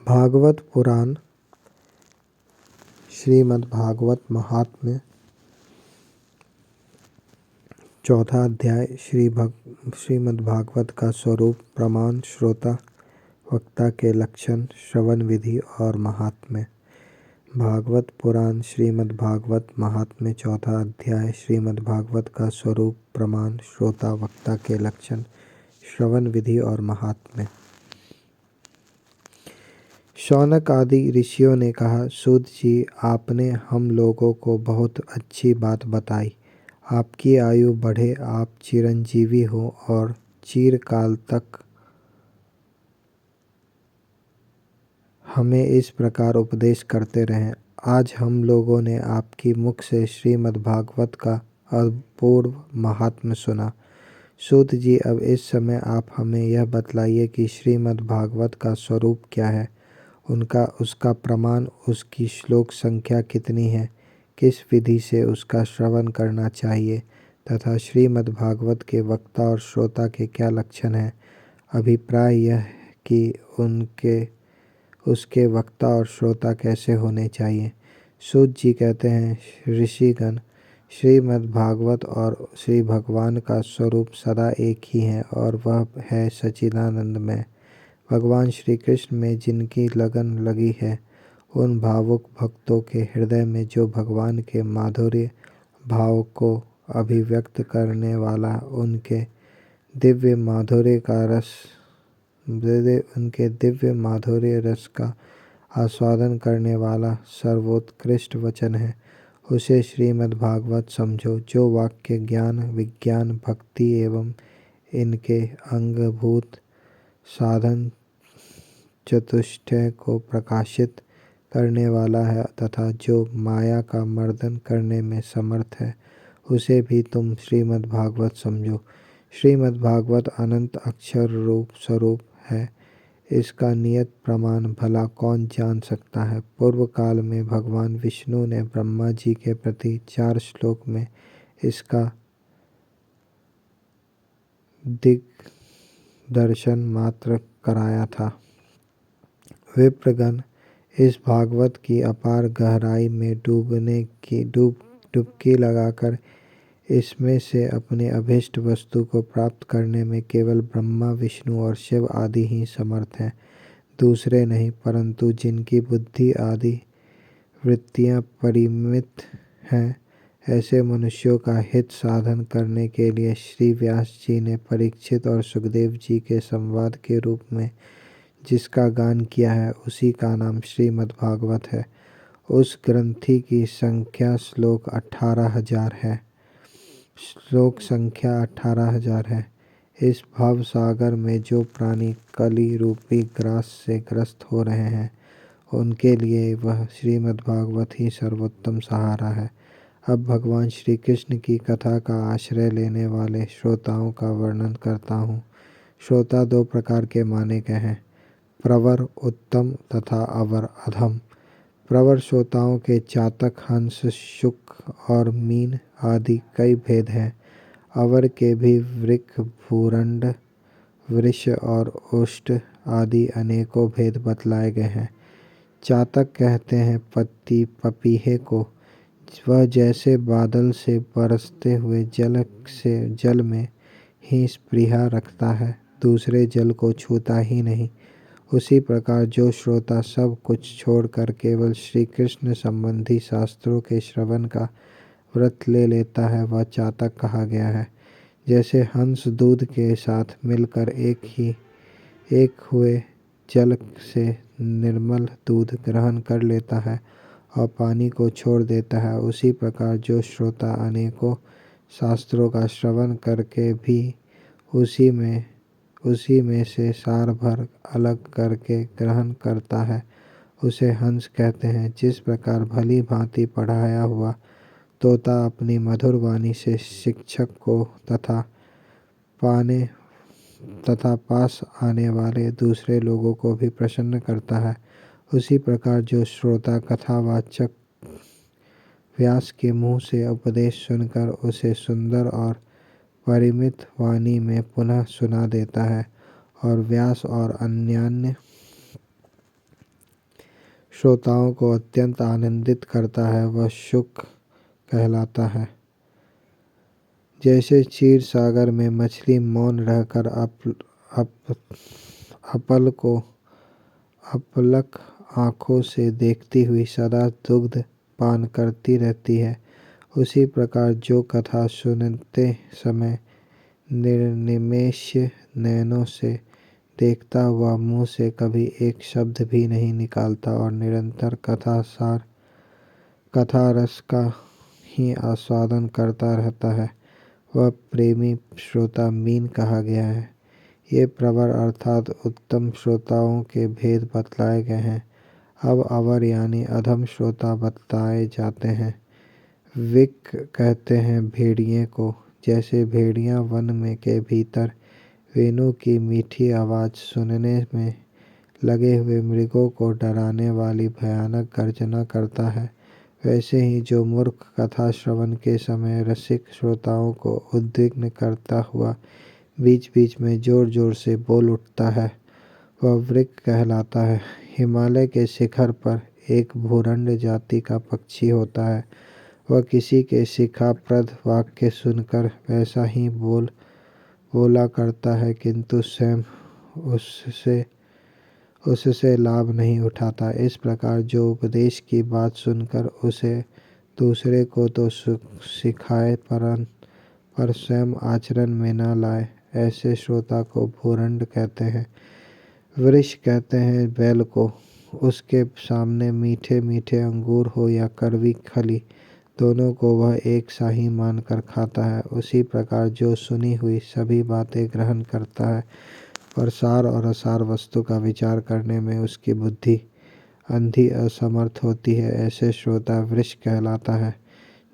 भागवत पुराण श्रीमद् भागवत महात्म्य चौथा अध्याय श्रीमद् भागवत का स्वरूप, प्रमाण, श्रोता वक्ता के लक्षण, श्रवण विधि और महात्म्य। भागवत पुराण श्रीमद् भागवत महात्म्य चौथा अध्याय श्रीमद् भागवत का स्वरूप, प्रमाण, श्रोता वक्ता के लक्षण, श्रवण विधि और महात्म्य। शौनक आदि ऋषियों ने कहा, सूत जी, आपने हम लोगों को बहुत अच्छी बात बताई। आपकी आयु बढ़े, आप चिरंजीवी हो और चिरकाल तक हमें इस प्रकार उपदेश करते रहें। आज हम लोगों ने आपकी मुख से श्रीमद् भागवत का अपूर्व महात्म्य सुना। सूत जी, अब इस समय आप हमें यह बतलाइए कि श्रीमद् भागवत का स्वरूप क्या है, उसका प्रमाण, उसकी श्लोक संख्या कितनी है, किस विधि से उसका श्रवण करना चाहिए तथा श्रीमद् भागवत के वक्ता और श्रोता के क्या लक्षण हैं। अभिप्राय यह कि उसके वक्ता और श्रोता कैसे होने चाहिए। सूत जी कहते हैं, ऋषिगण, श्रीमद् भागवत और श्री भगवान का स्वरूप सदा एक ही है और वह है सच्चिदानंदमय। भगवान श्री कृष्ण में जिनकी लगन लगी है, उन भावुक भक्तों के हृदय में जो भगवान के माधुर्य भाव को अभिव्यक्त करने वाला, उनके दिव्य माधुर्य रस का आस्वादन करने वाला सर्वोत्कृष्ट वचन है, उसे श्रीमद् भागवत समझो, जो वाक्य, ज्ञान, विज्ञान, भक्ति एवं इनके अंगभूत साधन चतुष्टय को प्रकाशित करने वाला है तथा जो माया का मर्दन करने में समर्थ है, उसे भी तुम श्रीमद् भागवत समझो। श्रीमद् भागवत अनंत अक्षर रूप स्वरूप है, इसका नियत प्रमाण भला कौन जान सकता है। पूर्व काल में भगवान विष्णु ने ब्रह्मा जी के प्रति 4 श्लोक में इसका दिग्दर्शन मात्र कराया था। विप्रगण इस भागवत की अपार गहराई में डुबकी लगाकर इसमें से अपने अभीष्ट वस्तु को प्राप्त करने में केवल ब्रह्मा, विष्णु और शिव आदि ही समर्थ हैं, दूसरे नहीं। परंतु जिनकी बुद्धि आदि वृत्तियां परिमित हैं, ऐसे मनुष्यों का हित साधन करने के लिए श्री व्यास जी ने परीक्षित और सुखदेव जी के संवाद के रूप में जिसका गान किया है, उसी का नाम श्रीमद् भागवत है। उस ग्रंथि की संख्या श्लोक 18,000 है। इस भव सागर में जो प्राणी कली रूपी ग्रास से ग्रस्त हो रहे हैं, उनके लिए वह श्रीमद् भागवत ही सर्वोत्तम सहारा है। अब भगवान श्री कृष्ण की कथा का आश्रय लेने वाले श्रोताओं का वर्णन करता हूँ। श्रोता 2 प्रकार के माने गए हैं, प्रवर उत्तम तथा अवर अधम। प्रवर श्रोताओं के चातक, हंस, शुक और मीन आदि कई भेद हैं। अवर के भी वृक, भूरंड, वृष और ओष्ठ आदि अनेकों भेद बतलाए गए हैं। चातक कहते हैं पपीहे को, वह जैसे बादल से बरसते हुए जल में ही स्पृहा रखता है, दूसरे जल को छूता ही नहीं। उसी प्रकार जो श्रोता सब कुछ छोड़कर केवल श्री कृष्ण संबंधी शास्त्रों के श्रवण का व्रत ले लेता है, वह चातक कहा गया है। जैसे हंस दूध के साथ मिलकर एक हुए जल से निर्मल दूध ग्रहण कर लेता है और पानी को छोड़ देता है, उसी प्रकार जो श्रोता अनेकों शास्त्रों का श्रवण करके भी उसी में से सार भर अलग करके ग्रहण करता है, उसे हंस कहते हैं। जिस प्रकार भली भांति पढ़ाया हुआ तोता अपनी मधुर वाणी से शिक्षक को तथा पास आने वाले दूसरे लोगों को भी प्रसन्न करता है, उसी प्रकार जो श्रोता कथावाचक व्यास के मुँह से उपदेश सुनकर उसे सुंदर और परिमित वाणी में पुनः सुना देता है और व्यास और अन्यान्य श्रोताओं को अत्यंत आनंदित करता है वह सुख कहलाता है। जैसे क्षीर सागर में मछली मौन रहकर अपल को अपलक आँखों से देखती हुई सदा दुग्ध पान करती रहती है, उसी प्रकार जो कथा सुनते समय निर्निमेष नयनों से देखता हुआ मुँह से कभी एक शब्द भी नहीं निकालता और निरंतर कथा रस का ही आस्वादन करता रहता है, वह प्रेमी श्रोता मीन कहा गया है। ये प्रवर अर्थात उत्तम श्रोताओं के भेद बतलाए गए हैं। अब अवर यानी अधम श्रोता बतलाए जाते हैं। विक कहते हैं भेड़िए को। जैसे भेड़िया वन में के भीतर वेणु की मीठी आवाज़ सुनने में लगे हुए मृगों को डराने वाली भयानक गर्जना करता है, वैसे ही जो मूर्ख कथा श्रवण के समय रसिक श्रोताओं को उद्विग्न करता हुआ बीच बीच में जोर जोर से बोल उठता है, वह वृक्क कहलाता है। हिमालय के शिखर पर एक भूरंड जाति का पक्षी होता है। वह किसी के शिखाप्रद वाक्य सुनकर वैसा ही बोला करता है, किंतु स्वयं उससे लाभ नहीं उठाता। इस प्रकार जो उपदेश की बात सुनकर उसे दूसरे को तो सिखाए पर स्वयं आचरण में न लाए, ऐसे श्रोता को भूरंड कहते हैं। वृष कहते हैं बैल को। उसके सामने मीठे मीठे अंगूर हो या कड़वी खली, दोनों को वह एक सा ही मानकर खाता है। उसी प्रकार जो सुनी हुई सभी बातें ग्रहण करता है, पर सार और असार वस्तु का विचार करने में उसकी बुद्धि अंधी असमर्थ होती है, ऐसे श्रोता वृष कहलाता है।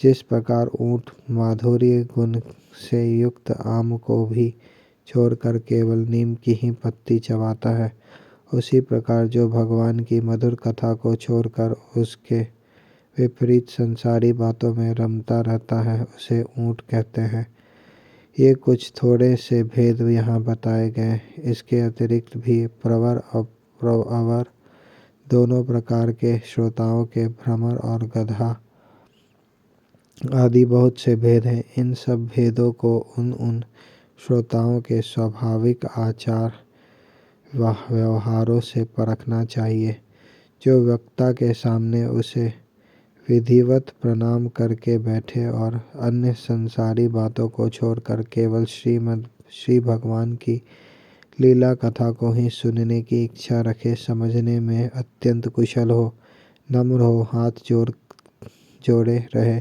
जिस प्रकार ऊँट माधुर्य गुण से युक्त आम को भी छोड़कर केवल नीम की ही पत्ती चबाता है, उसी प्रकार जो भगवान की मधुर कथा को छोड़कर उसके विपरीत संसारी बातों में रमता रहता है, उसे ऊँट कहते हैं। ये कुछ थोड़े से भेद यहाँ बताए गए। इसके अतिरिक्त भी प्रवर और अवर दोनों प्रकार के श्रोताओं के भ्रमर और गधा आदि बहुत से भेद हैं। इन सब भेदों को उन श्रोताओं के स्वाभाविक आचार व्यवहारों से परखना चाहिए। जो वक्ता के सामने उसे विधिवत प्रणाम करके बैठे और अन्य संसारी बातों को छोड़कर केवल श्री भगवान की लीला कथा को ही सुनने की इच्छा रखे, समझने में अत्यंत कुशल हो, नम्र हो, हाथ जोड़े रहे,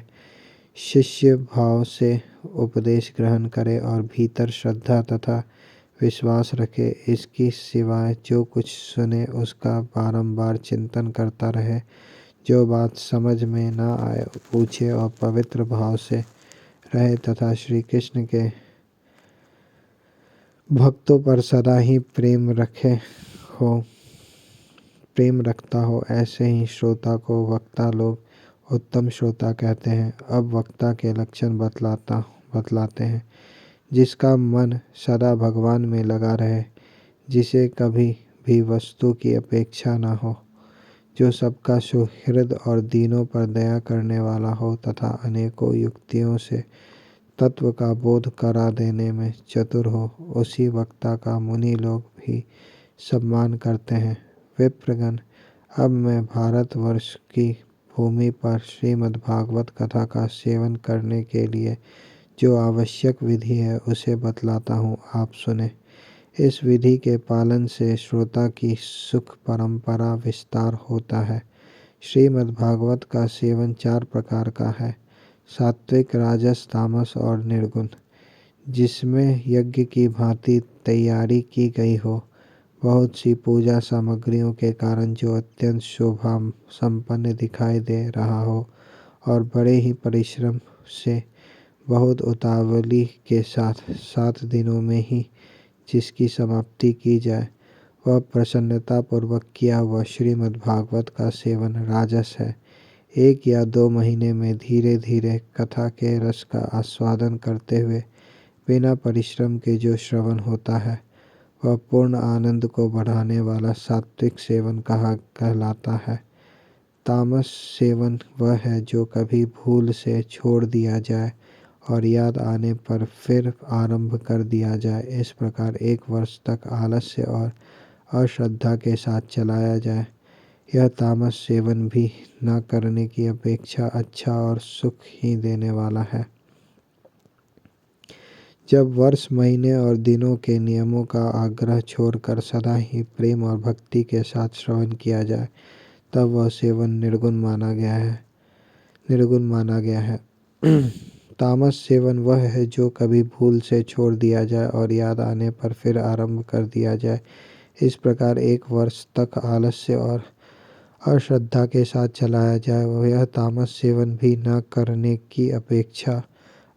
शिष्य भाव से उपदेश ग्रहण करे और भीतर श्रद्धा तथा विश्वास रखे। इसकी सिवाय जो कुछ सुने उसका बारंबार चिंतन करता रहे, जो बात समझ में न आए पूछे और पवित्र भाव से रहे तथा श्री कृष्ण के भक्तों पर सदा ही प्रेम रखता हो, ऐसे ही श्रोता को वक्ता लोग उत्तम श्रोता कहते हैं। अब वक्ता के लक्षण बतलाते हैं। जिसका मन सदा भगवान में लगा रहे, जिसे कभी भी वस्तु की अपेक्षा न हो, जो सबका सुहृद और दीनों पर दया करने वाला हो तथा अनेकों युक्तियों से तत्व का बोध करा देने में चतुर हो, उसी वक्ता का मुनि लोग भी सम्मान करते हैं। विप्रगण, अब मैं भारतवर्ष की भूमि पर श्रीमद्भागवत कथा का सेवन करने के लिए जो आवश्यक विधि है उसे बतलाता हूँ, आप सुने। इस विधि के पालन से श्रोता की सुख परंपरा विस्तार होता है। श्रीमद्भागवत का सेवन 4 प्रकार का है: सात्विक, राजस, तामस और निर्गुण। जिसमें यज्ञ की भांति तैयारी की गई हो, बहुत सी पूजा सामग्रियों के कारण जो अत्यंत शोभा संपन्न दिखाई दे रहा हो और बड़े ही परिश्रम से बहुत उतावली के साथ 7 दिनों में ही जिसकी समाप्ति की जाए, वह प्रसन्नता पूर्वक किया हुआ श्रीमद्भागवत का सेवन राजस है। 1 या 2 महीने में धीरे धीरे कथा के रस का आस्वादन करते हुए बिना परिश्रम के जो श्रवण होता है, वह पूर्ण आनंद को बढ़ाने वाला सात्विक सेवन कहलाता है। तामस सेवन वह है जो कभी भूल से छोड़ दिया जाए और याद आने पर फिर आरंभ कर दिया जाए। इस प्रकार 1 वर्ष तक आलस्य और अश्रद्धा के साथ चलाया जाए। यह तामस सेवन भी न करने की अपेक्षा अच्छा और सुख ही देने वाला है। जब वर्ष, महीने और दिनों के नियमों का आग्रह छोड़कर सदा ही प्रेम और भक्ति के साथ श्रवण किया जाए, तब वह सेवन निर्गुण माना गया है। तामस सेवन वह है जो कभी भूल से छोड़ दिया जाए और याद आने पर फिर आरंभ कर दिया जाए। इस प्रकार 1 वर्ष तक आलस्य और अश्रद्धा के साथ चलाया जाए। यह तामस सेवन भी न करने की अपेक्षा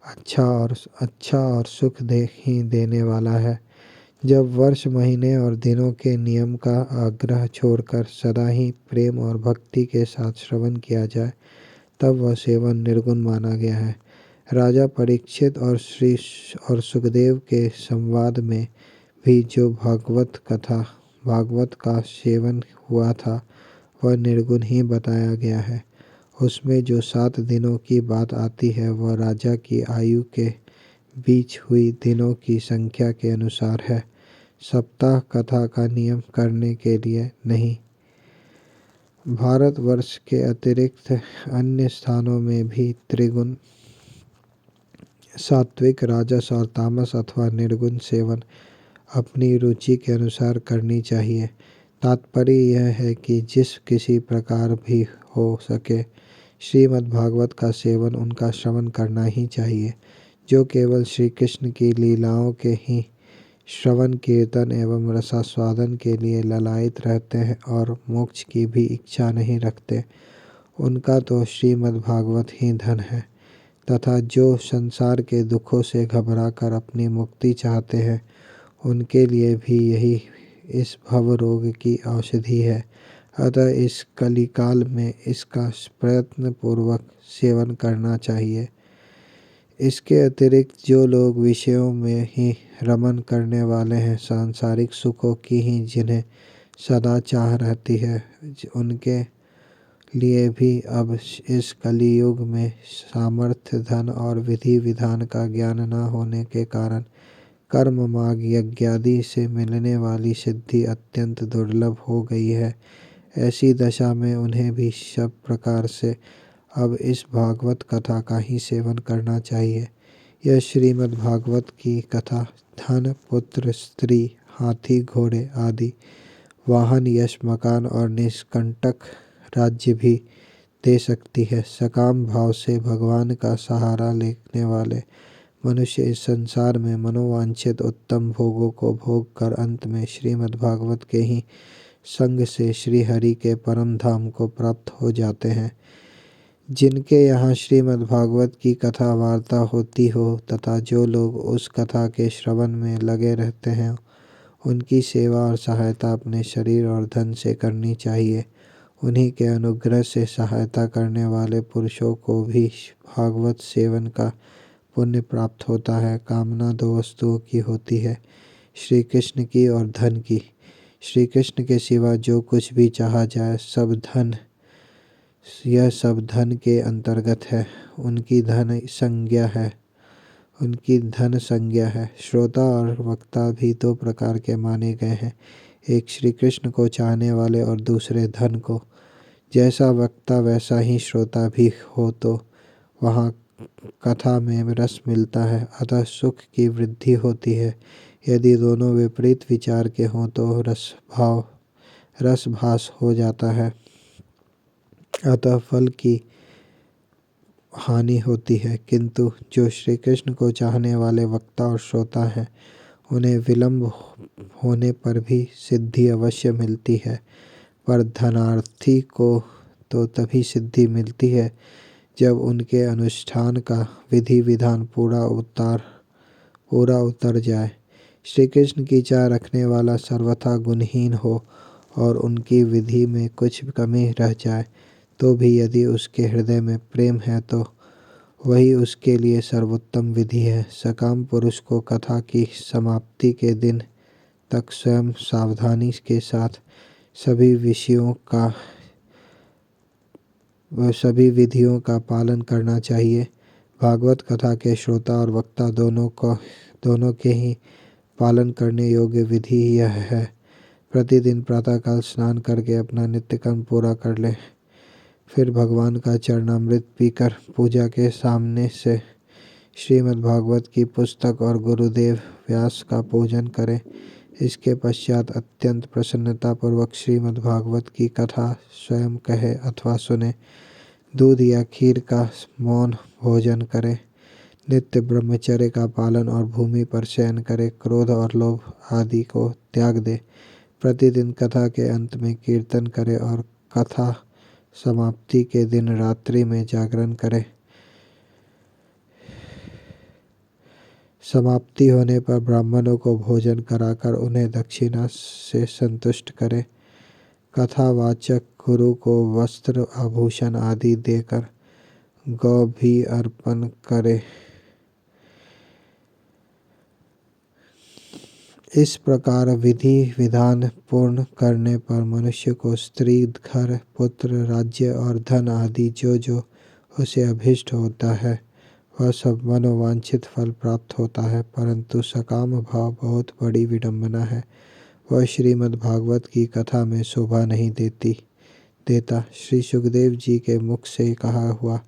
अच्छा और सुख ही देने वाला है। जब वर्ष, महीने और दिनों के नियम का आग्रह छोड़कर सदा ही प्रेम और भक्ति के साथ श्रवण किया जाए, तब वह सेवन निर्गुण माना गया है। राजा परीक्षित और सुखदेव के संवाद में भी जो भागवत का सेवन हुआ था, वह निर्गुण ही बताया गया है। उसमें जो 7 दिनों की बात आती है, वह राजा की आयु के बीच हुई दिनों की संख्या के अनुसार है, सप्ताह कथा का नियम करने के लिए नहीं। भारतवर्ष के अतिरिक्त अन्य स्थानों में भी त्रिगुण, सात्विक, राजस और तामस अथवा निर्गुण सेवन अपनी रुचि के अनुसार करनी चाहिए। तात्पर्य यह है कि जिस किसी प्रकार भी हो सके, श्रीमद् भागवत का सेवन, उनका श्रवण करना ही चाहिए। जो केवल श्री कृष्ण की लीलाओं के ही श्रवण, कीर्तन एवं रसास्वादन के लिए ललायित रहते हैं और मोक्ष की भी इच्छा नहीं रखते, उनका तो श्रीमद् भागवत ही धन है। तथा जो संसार के दुखों से घबराकर अपनी मुक्ति चाहते हैं, उनके लिए भी यही इस भव रोग की औषधि है। अतः इस कलिकाल में इसका प्रयत्न पूर्वक सेवन करना चाहिए। इसके अतिरिक्त जो लोग विषयों में ही रमन करने वाले हैं, सांसारिक सुखों की ही जिन्हें सदा चाह रहती है, उनके लिए भी अब इस कलियुग में सामर्थ्य, धन और विधि विधान का ज्ञान न होने के कारण कर्म मार्ग यज्ञादि से मिलने वाली सिद्धि अत्यंत दुर्लभ हो गई है। ऐसी दशा में उन्हें भी सब प्रकार से अब इस भागवत कथा का ही सेवन करना चाहिए। यह श्रीमद् भागवत की कथा धन, पुत्र, स्त्री, हाथी, घोड़े आदि वाहन, यश, मकान और निष्कंटक राज्य भी दे सकती है। सकाम भाव से भगवान का सहारा लेने वाले मनुष्य इस संसार में मनोवांछित उत्तम भोगों को भोग कर अंत में श्रीमद् भागवत के ही संग से श्री हरि के परम धाम को प्राप्त हो जाते हैं। जिनके यहाँ श्रीमद् भागवत की कथा वार्ता होती हो तथा जो लोग उस कथा के श्रवण में लगे रहते हैं, उनकी सेवा और सहायता अपने शरीर और धन से करनी चाहिए। उन्हीं के अनुग्रह से सहायता करने वाले पुरुषों को भी भागवत सेवन का पुण्य प्राप्त होता है। कामना 2 वस्तुओं की होती है, श्री कृष्ण की और धन की। श्री कृष्ण के सिवा जो कुछ भी चाहा जाए, यह सब धन के अंतर्गत है। उनकी धन संज्ञा है। श्रोता और वक्ता भी 2 प्रकार के माने गए हैं, एक श्री कृष्ण को चाहने वाले और दूसरे धन को। जैसा वक्ता वैसा ही श्रोता भी हो तो वहाँ कथा में रस मिलता है, अतः सुख की वृद्धि होती है। यदि दोनों विपरीत विचार के हों तो रसभास हो जाता है, अतः फल की हानि होती है। किंतु जो श्री कृष्ण को चाहने वाले वक्ता और श्रोता हैं, उन्हें विलंब होने पर भी सिद्धि अवश्य मिलती है। पर धनार्थी को तो तभी सिद्धि मिलती है जब उनके अनुष्ठान का विधि विधान पूरा उतर जाए। श्री कृष्ण की चाह रखने वाला सर्वथा गुणहीन हो और उनकी विधि में कुछ कमी रह जाए, तो भी यदि उसके हृदय में प्रेम है तो वही उसके लिए सर्वोत्तम विधि है। सकाम पुरुष को कथा की समाप्ति के दिन तक स्वयं सावधानी के साथ सभी विषयों का वह सभी विधियों का पालन करना चाहिए। भागवत कथा के श्रोता और वक्ता दोनों के ही पालन करने योग्य विधि यह है। प्रतिदिन प्रातःकाल स्नान करके अपना नित्य कर्म पूरा कर ले, फिर भगवान का चरणामृत पीकर पूजा के सामने से श्रीमद् भागवत की पुस्तक और गुरुदेव व्यास का पूजन करें। इसके पश्चात अत्यंत प्रसन्नता पूर्वक श्रीमद् भागवत की कथा स्वयं कहे अथवा सुने। दूध या खीर का मौन भोजन करें। नित्य ब्रह्मचर्य का पालन और भूमि पर शयन करे। क्रोध और लोभ आदि को त्याग दे। प्रतिदिन कथा के अंत में कीर्तन करे और कथा समाप्ति के दिन रात्रि में जागरण करे। समाप्ति होने पर ब्राह्मणों को भोजन कराकर उन्हें दक्षिणा से संतुष्ट करे। कथावाचक गुरु को वस्त्र आभूषण आदि देकर गौ भी अर्पण करे। इस प्रकार विधि विधान पूर्ण करने पर मनुष्य को स्त्री, घर, पुत्र, राज्य और धन आदि जो उसे अभीष्ट होता है वह सब मनोवांछित फल प्राप्त होता है। परंतु सकाम भाव बहुत बड़ी विडंबना है, वह श्रीमद् भागवत की कथा में शोभा नहीं देता। श्री सुखदेव जी के मुख से कहा हुआ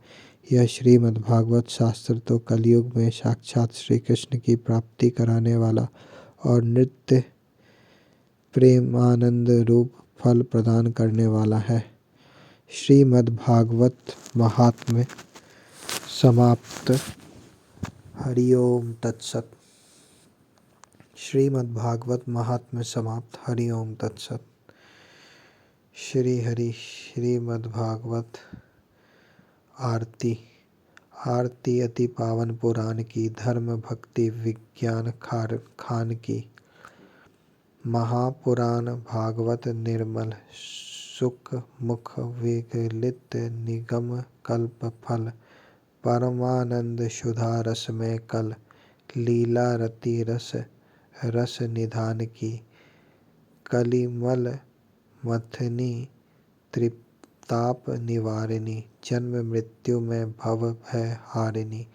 यह श्रीमद् भागवत शास्त्र तो कलयुग में साक्षात श्री कृष्ण की प्राप्ति कराने वाला और नित्य प्रेमानंद रूप फल प्रदान करने वाला है। श्रीमद् भागवत महात्म्य समाप्त। हरि ओम तत्सत। श्रीमद् भागवत महात्म्य समाप्त। हरि ओम तत्सत। श्री हरि श्रीमद् भागवत आरती। आरती अति पावन पुराण की, धर्म भक्ति विज्ञान खान की। महापुराण भागवत निर्मल सुख मुख विगलित निगम कल्प फल। परमानंद सुधा रस में कल, लीला रति रस निधान की। कलिमल मथनी त्रिताप निवारिणी, जन्म मृत्यु में भव भय हारिणी।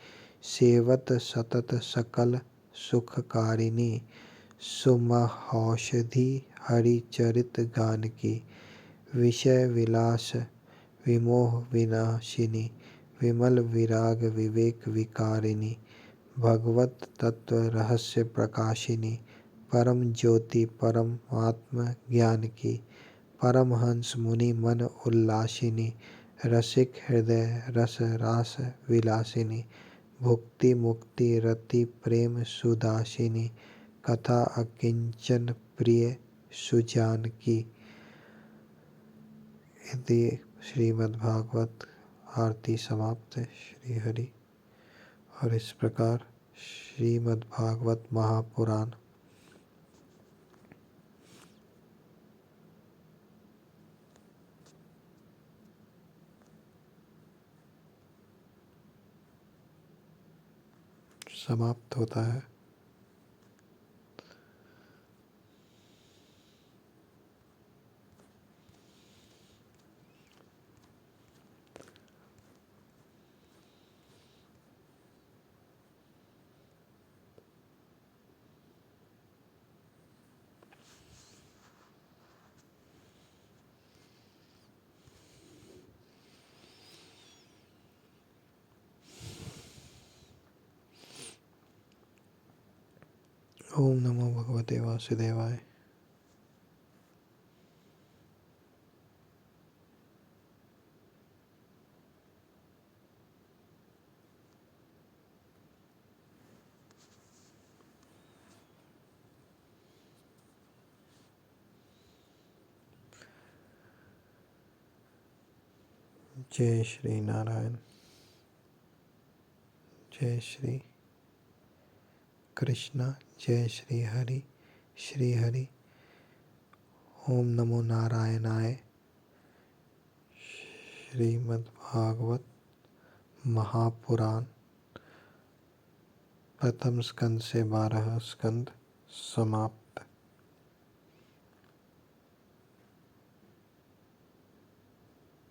सेवत सतत सकल सुखकारिणी, सुमहौषधि हरिचरित गान की। विषय विलास विमोह विनाशिनी, विमल विराग विवेक विकारिणी। भगवत तत्व रहस्य प्रकाशिनी, परम ज्योति परम आत्म ज्ञान की। परमहंस मुनि मन उल्लासिनी, रसिक हृदय रस रास विलासिनी। भुक्ति मुक्ति रति प्रेम सुदासिनी, कथा अकिंचन प्रिय सुजान की। इति श्रीमद्भागवत आरती समाप्त। श्री हरि। और इस प्रकार श्रीमद्भागवत महापुराण समाप्त होता है। ओम नमो भगवते वासुदेवाय। जय श्री नारायण। जय श्री कृष्णा। जय श्री हरि। श्री हरि। ओम नमो नारायणाय। श्रीमद्भागवत महापुराण प्रथम स्कंद से 12 स्कंद समाप्त।